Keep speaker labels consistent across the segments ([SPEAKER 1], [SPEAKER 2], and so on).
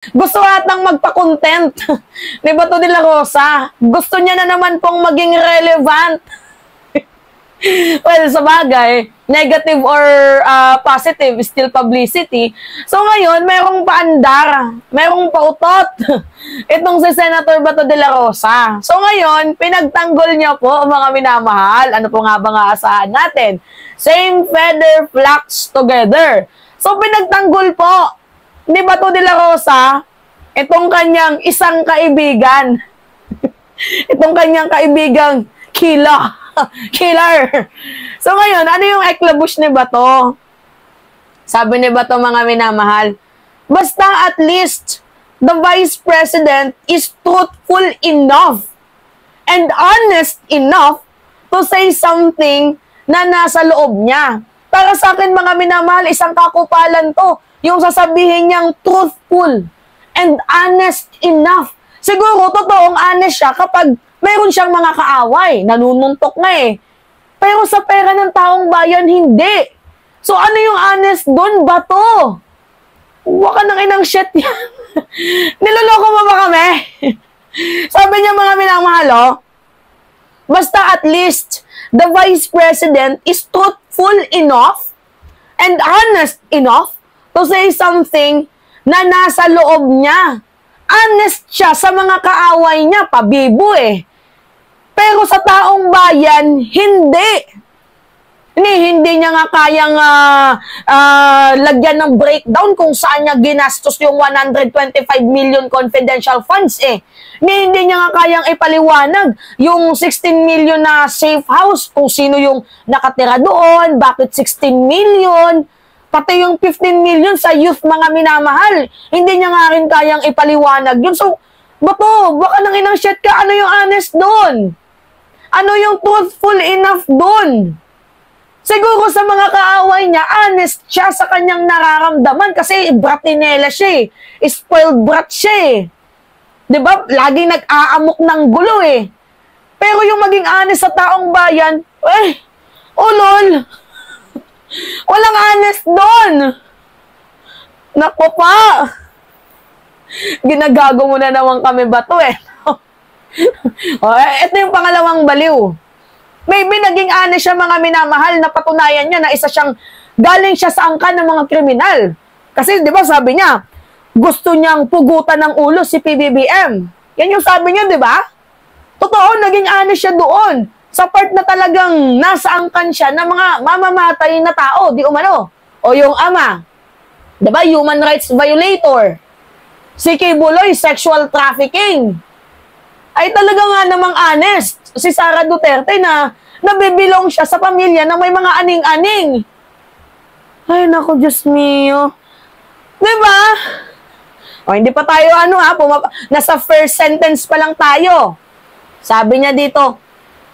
[SPEAKER 1] Gusto atang magpa-content. Ni Bato de la Rosa. Gusto niya na naman pong maging relevant. Well, sa bagay, negative or positive is still publicity. So ngayon, merong paandar, merong pautot. Itong si Senator Bato de la Rosa. So ngayon, pinagtanggol niya po, mga minamahal. Ano po nga ba nga asahan natin? Same feather flocks together. So pinagtanggol po ni Bato de la Rosa itong kanyang isang kaibigan. Itong kanyang kaibigang killer. So ngayon, ano yung eklabush ni Bato? Sabi ni Bato, mga minamahal, basta at least the Vice President is truthful enough and honest enough to say something na nasa loob niya. Para sa akin, mga minamahal, isang kakupalan to. Yung sasabihin niyang truthful and honest enough. Siguro, totoong honest siya kapag mayroon siyang mga kaaway. Nanununtok nga eh. Pero sa pera ng taong bayan, hindi. So, ano yung honest doon? Bato. Huwag ka nang inang shit yan. Niloloko mo ba kami? Sabi niya, mga minamahal, basta at least the Vice President is truthful enough and honest enough to say something na nasa loob niya. Honest siya sa mga kaaway niya, pabibo eh. Pero sa taong bayan, hindi. Hindi niya nga kayang lagyan ng breakdown kung saan niya ginastos yung 125 million confidential funds eh. Hindi niya nga kayang ipaliwanag yung 16 million na safe house, kung sino yung nakatira doon, bakit 16 million, pati yung 15 million sa youth, mga minamahal. Hindi niya nga rin kayang ipaliwanag yun. So, Bato, baka nang inang shit ka, ano yung honest doon? Ano yung truthful enough doon? Siguro sa mga kaaway niya, honest siya sa kanyang nararamdaman kasi bratinela siya eh. Spoiled brat siya eh. Diba? Laging nag-aamok ng gulo eh. Pero yung maging honest sa taong bayan, lol. Walang honest doon. Naku pa. Ginagago mo na naman kami, Bato eh. Ito yung pangalawang baliw. Maybe naging honest siya, mga minamahal, na patunayan niya na isa siyang galing siya sa angkan ng mga kriminal. Kasi di ba sabi niya, gusto niyang pugutan ng ulo si PBBM. Yan yung sabi niya, di ba? Totoo, naging honest siya doon. Sa part na talagang nasa angkan siya ng mga mamamatay na tao, di umano. O yung ama, di ba, human rights violator. Si Kibuloy, sexual trafficking. Ay talaga nga namang honest si Sara Duterte na nabibilong siya sa pamilya na may mga aning-aning. Ay, naku, Diyos mio. Diba? O, hindi pa tayo nasa first sentence pa lang tayo. Sabi niya dito,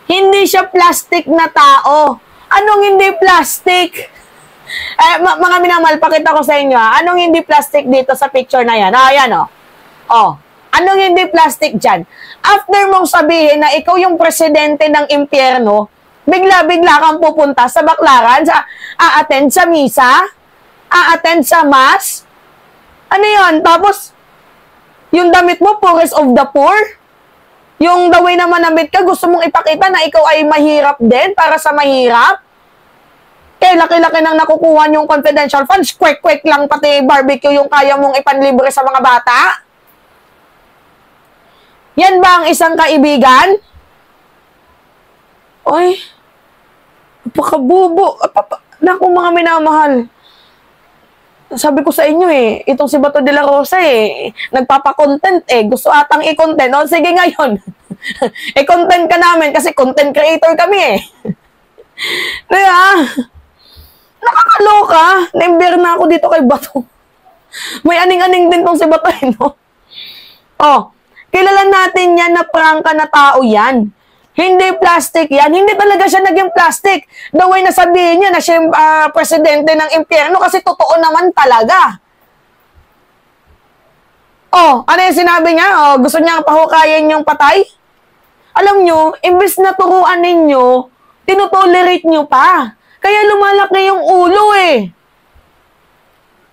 [SPEAKER 1] hindi siya plastic na tao. Anong hindi plastic? Mga minamahal, pakita ko sa inyo, anong hindi plastic dito sa picture na yan? Ayan, anong hindi plastic dyan? After mong sabihin na ikaw yung presidente ng impyerno, bigla-bigla kang pupunta sa baklaran, a-attend sa misa, a-attend sa mass. Ano yun? Tapos, yung damit mo, poorest of the poor? Yung the way na manamit ka, gusto mong ipakita na ikaw ay mahirap din para sa mahirap? Kaya laki-laki nang nakukuha yung confidential funds, quick-quick lang pati barbecue yung kaya mong ipanlibre sa mga bata? Yan ba ang isang kaibigan? Oy, napakabubo. Naku, mga minamahal. Sabi ko sa inyo itong si Bato de la Rosa nagpapa-content gusto atang i-content. O, sige ngayon. I-content ka namin kasi content creator kami Kaya, nakakaloka. Na-ember na ako dito kay Bato. May aning-aning din tong si Bato no? Kilala natin yan na prangka na tao yan. Hindi plastic yan. Hindi talaga siya naging plastic. The way na sabihin niya na siya yung presidente ng impyerno kasi totoo naman talaga. Ano yung sinabi niya? Gusto niya pahukayin yung patay? Alam nyo, imbes na turuan ninyo, tinutolerate nyo pa. Kaya lumalaki yung ulo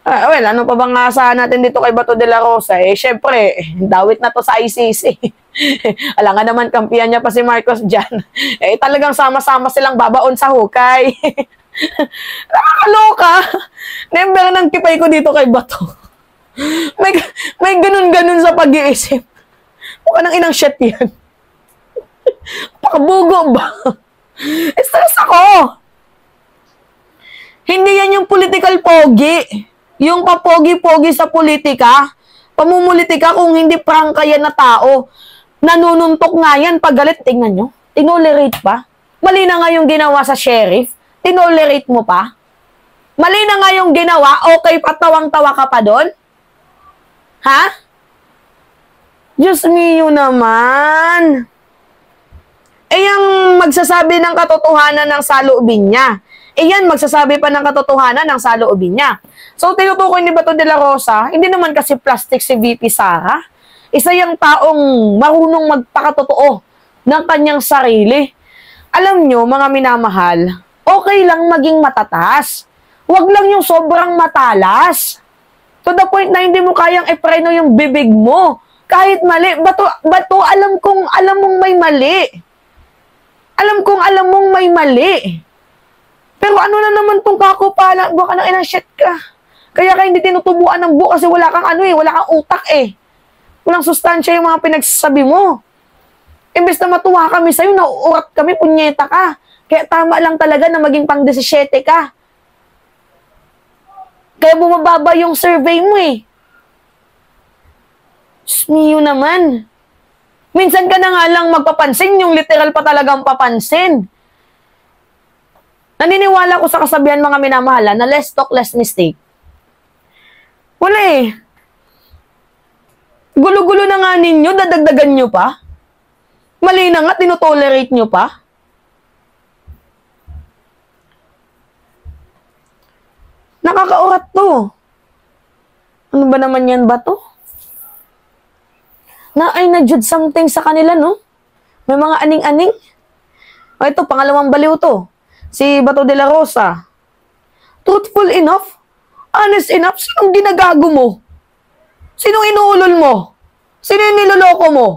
[SPEAKER 1] Well, ano pa bang aasahan natin dito kay Bato de la Rosa? Syempre, dawit na to sa ICC. Alam nga naman, kampiyan niya pa si Marcos dyan. Talagang sama-sama silang babaon sa hukay. Nakakaloka. Member ng kipay ko dito kay Bato. May ganun-ganun sa pag-iisip. Mukha ng inang shit yan. Pakabugo ba? Stress ako. Hindi yan yung political pogi. Yung papogi-pogi sa politika. Pamumulitika kung hindi prangka yan na tao. Nanununtok nga yan pag galit. Tingnan nyo. Tinolerate pa. Mali na nga yung ginawa sa sheriff. Tinolerate mo pa. Mali na nga yung ginawa. Okay, patawang-tawa ka pa doon? Ha? Diyos mio naman. Yung magsasabi ng katotohanan ng saloobin niya. Yan, magsasabi pa ng katotohanan ng saloobin niya. So, tinutukoy ni Bato de la Rosa, hindi naman kasi plastic si VP Sara. Isa yung taong marunong magpakatotoo ng kanyang sarili. Alam nyo, mga minamahal, okay lang maging matatas. Huwag lang yung sobrang matalas. To the point na hindi mo kayang ipreno yung bibig mo. Kahit mali. Bato, alam mong may mali. Alam kong alam mong may mali. Pero ano na naman tong kakupalan? Buka nang inang shit ka. Kaya ka hindi tinutubuan ng buo kasi wala kang wala kang utak eh. Walang sustansya yung mga pinagsasabi mo. Imbes na matuwa kami sa'yo, nauurat kami, punyeta ka. Kaya tama lang talaga na maging pang 17 ka. Kaya bumababa yung survey mo eh. Smiyo naman. Minsan ka na nga lang magpapansin, yung literal pa talagang papansin. Naniniwala ko sa kasabihan mga minamahala na less talk, less mistake. Wala eh. Gulo-gulo na nga ninyo, dadagdagan nyo pa. Mali na nga, tinotolerate nyo pa. Nakakaurat to. Ano ba naman yan ba to? Ay na-jude something sa kanila, no? May mga aning-aning. O ito, pangalawang baliw to. Si Bato de la Rosa. Truthful enough? Honest enough? Sinong ginagago mo? Sinong inuulol mo? Sino yung niloloko mo?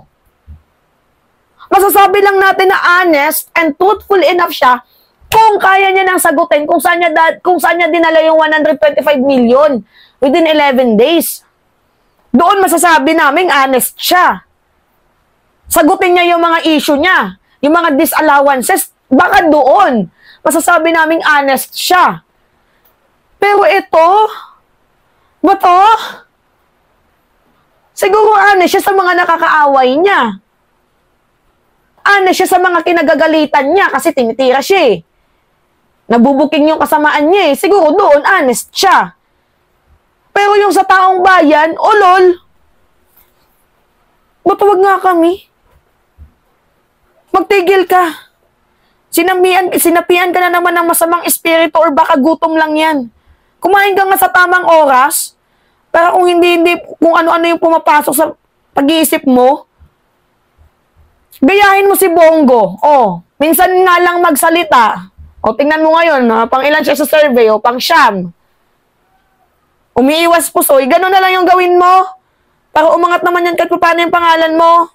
[SPEAKER 1] Masasabi lang natin na honest and truthful enough siya kung kaya niya nang sagutin kung saan niya dinala yung 125 million within 11 days. Doon masasabi naming honest siya. Sagutin niya yung mga issue niya, yung mga disallowances, baka doon masasabi naming honest siya. Pero ito, Bato, siguro honest siya sa mga nakakaaway niya. Honest siya sa mga kinagagalitan niya kasi tinitira siya eh. Nabubuking yung kasamaan niya eh. Siguro doon honest siya. Pero yung sa taong bayan, lol, ba't wag nga kami? Magtigil ka. Sinapian ka na naman ng masamang espiritu or baka gutom lang yan. Kumain ka nga sa tamang oras para kung kung ano-ano yung pumapasok sa pag-iisip mo, gayahin mo si Bongo. Minsan nga lang magsalita. Tingnan mo ngayon, pang ilan siya sa survey, pang siyam. Umiiwas pusoy, gano'n na lang yung gawin mo. Para umangat naman yan kahit paano yung pangalan mo.